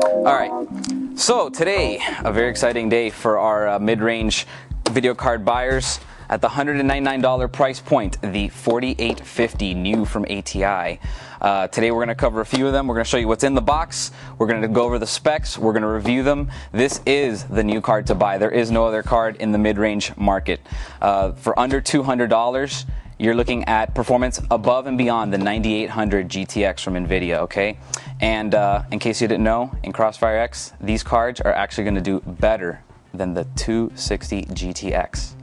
All right, so today, a very exciting day for our mid-range video card buyers. At the $199 price point, the 4850 new from ATI. Today we're going to cover a few of them. We're going to show you what's in the box. We're going to go over the specs. We're going to review them. This is the new card to buy. There is no other card in the mid-range market. For under $200, you're looking at performance above and beyond the 9800 GTX from NVIDIA, okay? And in case you didn't know, in Crossfire X, these cards are actually going to do better than the 260 GTX.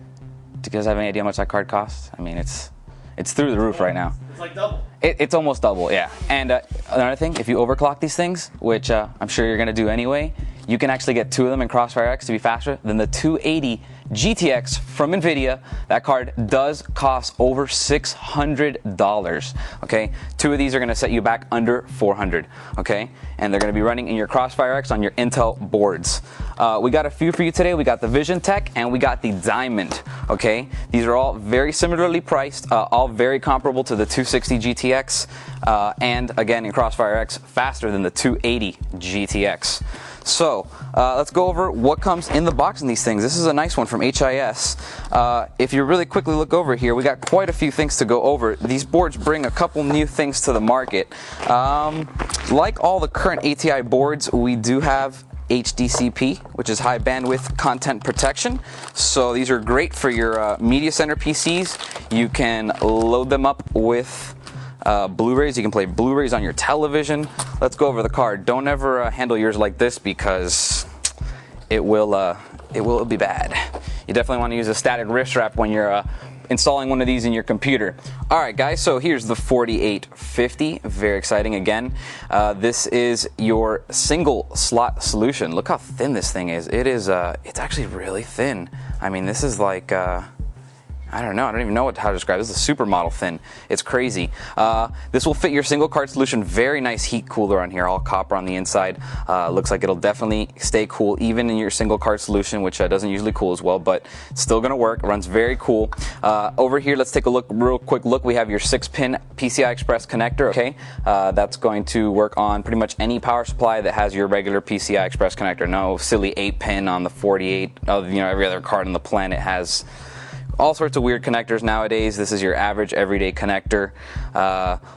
Do you guys have any idea how much that card costs? I mean, it's through the roof right now. It's like double. It's almost double, yeah. And another thing, if you overclock these things, which I'm sure you're going to do anyway, you can actually get two of them in Crossfire X to be faster than the 280 GTX from NVIDIA. That card does cost over $600, okay? Two of these are going to set you back under $400, okay? And they're going to be running in your Crossfire X on your Intel boards. We got a few for you today. We got the Vision Tech and we got the Diamond, okay? These are all very similarly priced, all very comparable to the 260 GTX, and again in Crossfire X, faster than the 280 GTX. So let's go over what comes in the box in these things. This is a nice one from HIS. If you really quickly look over here, we got quite a few things to go over. These boards bring a couple new things to the market. Like all the current ATI boards, we do have HDCP, which is high bandwidth content protection. So these are great for your media center PCs. You can load them up with Blu-rays. You can play Blu-rays on your television. Let's go over the card. Don't ever handle yours like this because it will be bad. You definitely want to use a static wrist strap when you're installing one of these in your computer. All right, guys, so here's the 4850. Very exciting again. This is your single slot solution. Look how thin this thing is. It's actually really thin. I mean, this is like I don't know. I don't even know how to describe it. This is a supermodel thin. It's crazy. This will fit your single card solution. Very nice heat cooler on here, all copper on the inside. Looks like it'll definitely stay cool even in your single card solution, which doesn't usually cool as well, but it's still going to work. It runs very cool. Over here, let's take a look, real quick look. We have your 6-pin PCI Express connector. Okay, that's going to work on pretty much any power supply that has your regular PCI Express connector. No silly 8-pin on the 48. Every other card on the planet has all sorts of weird connectors nowadays. This is your average everyday connector.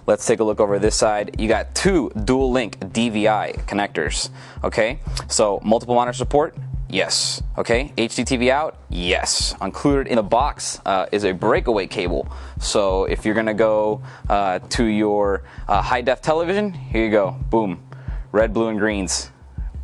Let's take a look over this side. You got two dual link DVI connectors. Okay, so multiple monitor support. Yes. Okay. HDTV out. Yes. Included in the box is a breakaway cable. So if you're gonna go to your high def television, here you go. Boom. Red, blue, and greens.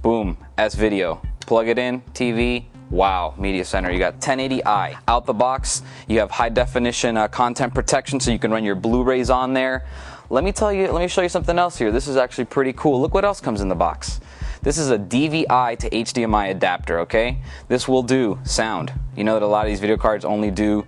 Boom. S video. Plug it in. TV. Wow, media center. You got 1080i out the box. You have high definition content protection, so you can run your Blu-rays on there. Let me show you something else here. This is actually pretty cool. Look what else comes in the box. This is a DVI to HDMI adapter, okay? This will do sound. You know that a lot of these video cards only do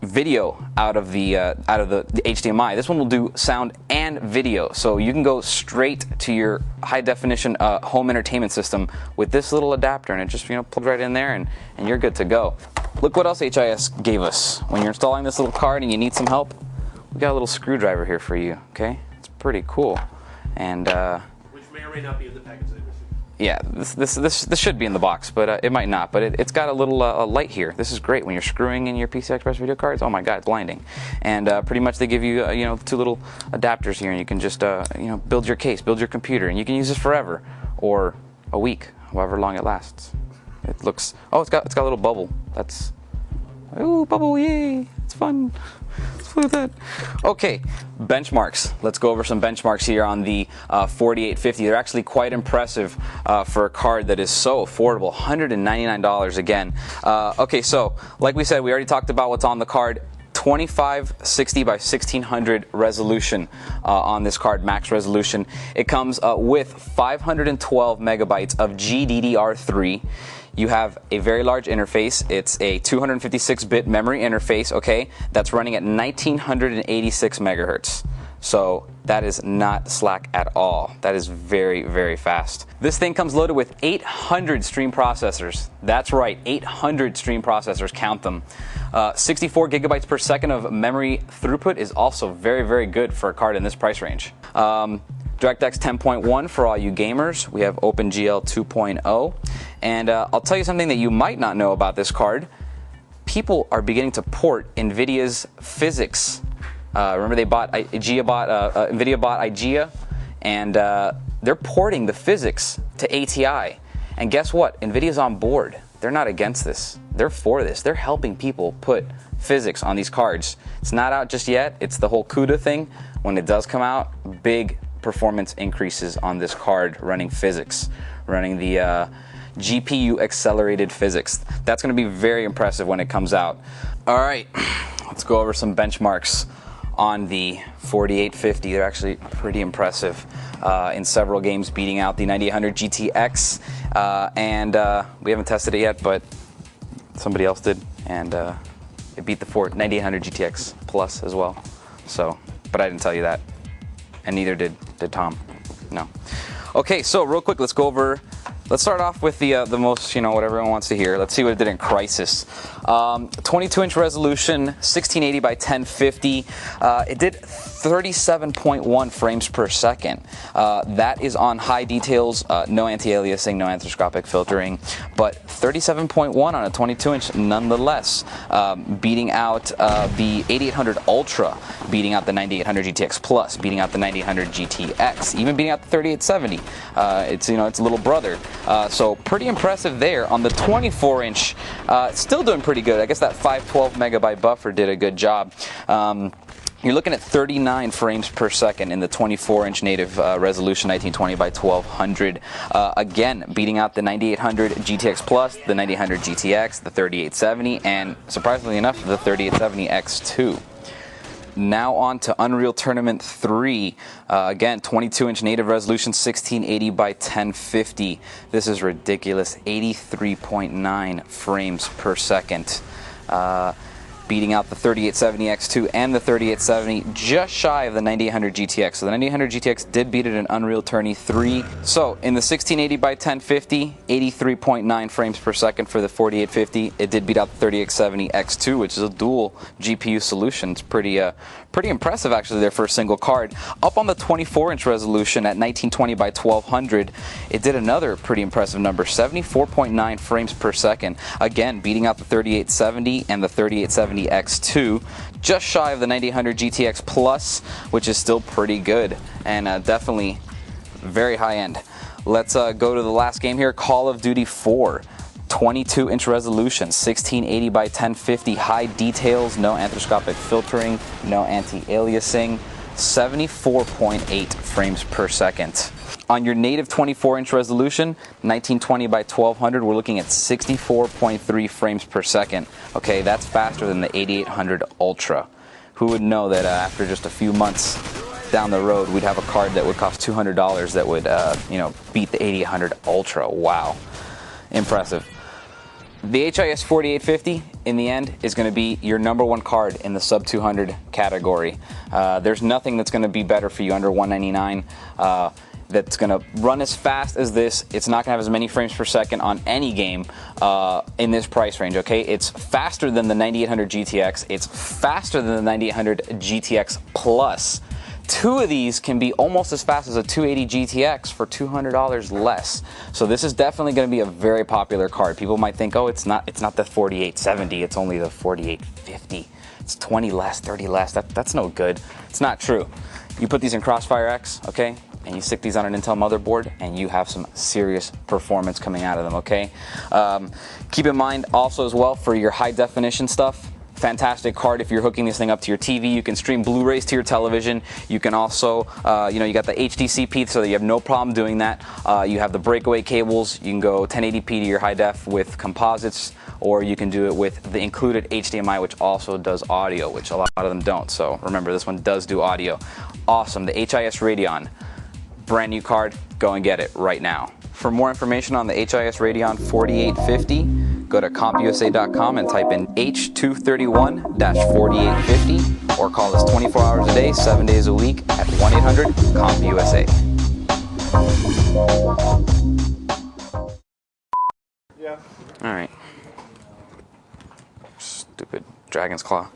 video out of the HDMI. This one will do sound and video, so you can go straight to your high definition home entertainment system with this little adapter, and it just plugs right in there, and you're good to go. Look what else HIS gave us. When you're installing this little card and you need some help, we got a little screwdriver here for you. Okay, it's pretty cool, and which may or may not be in the package. Yeah, this should be in the box, but it might not. But it's got a little light here. This is great when you're screwing in your PCI Express video cards. Oh my God, it's blinding. And pretty much they give you two little adapters here, and you can just build your case, build your computer, and you can use this forever or a week, however long it lasts. It looks it's got a little bubble. That's bubble, yay! It's fun. Let's play with that. Okay, benchmarks. Let's go over some benchmarks here on the 4850. They're actually quite impressive for a card that is so affordable. $199 again. Okay, so like we said, we already talked about what's on the card. 2560 by 1600 resolution on this card, max resolution. It comes with 512 megabytes of GDDR3. You have a very large interface. It's a 256-bit memory interface, okay? That's running at 1986 megahertz. So that is not slack at all. That is very, very fast. This thing comes loaded with 800 stream processors. That's right, 800 stream processors, count them. 64 gigabytes per second of memory throughput is also very, very good for a card in this price range. DirectX 10.1 for all you gamers. We have OpenGL 2.0. And I'll tell you something that you might not know about this card. People are beginning to port NVIDIA's physics. Remember NVIDIA bought IGEA, and they're porting the physics to ATI. And guess what? NVIDIA's on board. They're not against this. They're for this. They're helping people put physics on these cards. It's not out just yet. It's the whole CUDA thing. When it does come out, big performance increases on this card running physics, running the GPU accelerated physics. That's going to be very impressive when it comes out. All right, let's go over some benchmarks on the 4850. They're actually pretty impressive in several games, beating out the 9800 GTX. And we haven't tested it yet, but somebody else did, and it beat the 9800 GTX Plus as well. So, but I didn't tell you that, and neither did Tom. No. Okay, so real quick, let's go over. Let's start off with the most, what everyone wants to hear. Let's see what it did in Crysis. 22-inch resolution, 1680 by 1050. It did 37.1 frames per second. That is on high details, no anti-aliasing, no anisotropic filtering, but 37.1 on a 22-inch nonetheless, beating out the 8800 Ultra, beating out the 9800 GTX Plus, beating out the 9800 GTX, even beating out the 3870. It's its little brother. So pretty impressive there. On the 24-inch, still doing pretty good. I guess that 512 megabyte buffer did a good job. You're looking at 39 frames per second in the 24-inch native resolution 1920 by 1200. Again, beating out the 9800 GTX Plus, the 9800 GTX, the 3870, and surprisingly enough, the 3870 X2. Now on to Unreal Tournament 3. Again, 22-inch native resolution, 1680 by 1050. This is ridiculous. 83.9 frames per second. Beating out the 3870 X2 and the 3870, just shy of the 9800 GTX. So the 9800 GTX did beat it in Unreal Tourney 3. So in the 1680 by 1050, 83.9 frames per second for the 4850. It did beat out the 3870 X2, which is a dual GPU solution. It's pretty impressive actually there for a single card. Up on the 24-inch resolution at 1920 by 1200, it did another pretty impressive number, 74.9 frames per second. Again, beating out the 3870 and the 3870 X2, just shy of the 9800 GTX Plus, which is still pretty good and definitely very high end. Let's go to the last game here, Call of Duty 4. 22-inch resolution, 1680 by 1050, high details, no anisotropic filtering, no anti-aliasing, 74.8 frames per second. On your native 24-inch resolution, 1920 by 1200, we're looking at 64.3 frames per second. Okay, that's faster than the 8800 Ultra. Who would know that after just a few months down the road, we'd have a card that would cost $200 that would, beat the 8800 Ultra. Wow, impressive. The HIS 4850, in the end, is going to be your #1 card in the sub 200 category. There's nothing that's going to be better for you under 199. That's going to run as fast as this. It's not going to have as many frames per second on any game in this price range, okay? It's faster than the 9800 GTX. It's faster than the 9800 GTX Plus. Two of these can be almost as fast as a 280 GTX for $200 less. So this is definitely going to be a very popular card. People might think, oh, it's not the 4870, it's only the 4850. It's 20 less, 30 less. That's no good. It's not true. You put these in Crossfire X, okay? And you stick these on an Intel motherboard, and you have some serious performance coming out of them, okay? Keep in mind also as well for your high definition stuff, fantastic card if you're hooking this thing up to your TV. You can stream Blu-rays to your television. You can also, you got the HDCP, so that you have no problem doing that. You have the breakaway cables. You can go 1080p to your high def with composites, or you can do it with the included HDMI, which also does audio, which a lot of them don't. So remember, this one does do audio. Awesome. The HIS Radeon, brand new card. Go and get it right now. For more information on the HIS Radeon 4850, go to compusa.com and type in H231-4850 or call us 24 hours a day, 7 days a week at 1-800-COMPUSA. Yeah. All right. Stupid Dragon's Claw.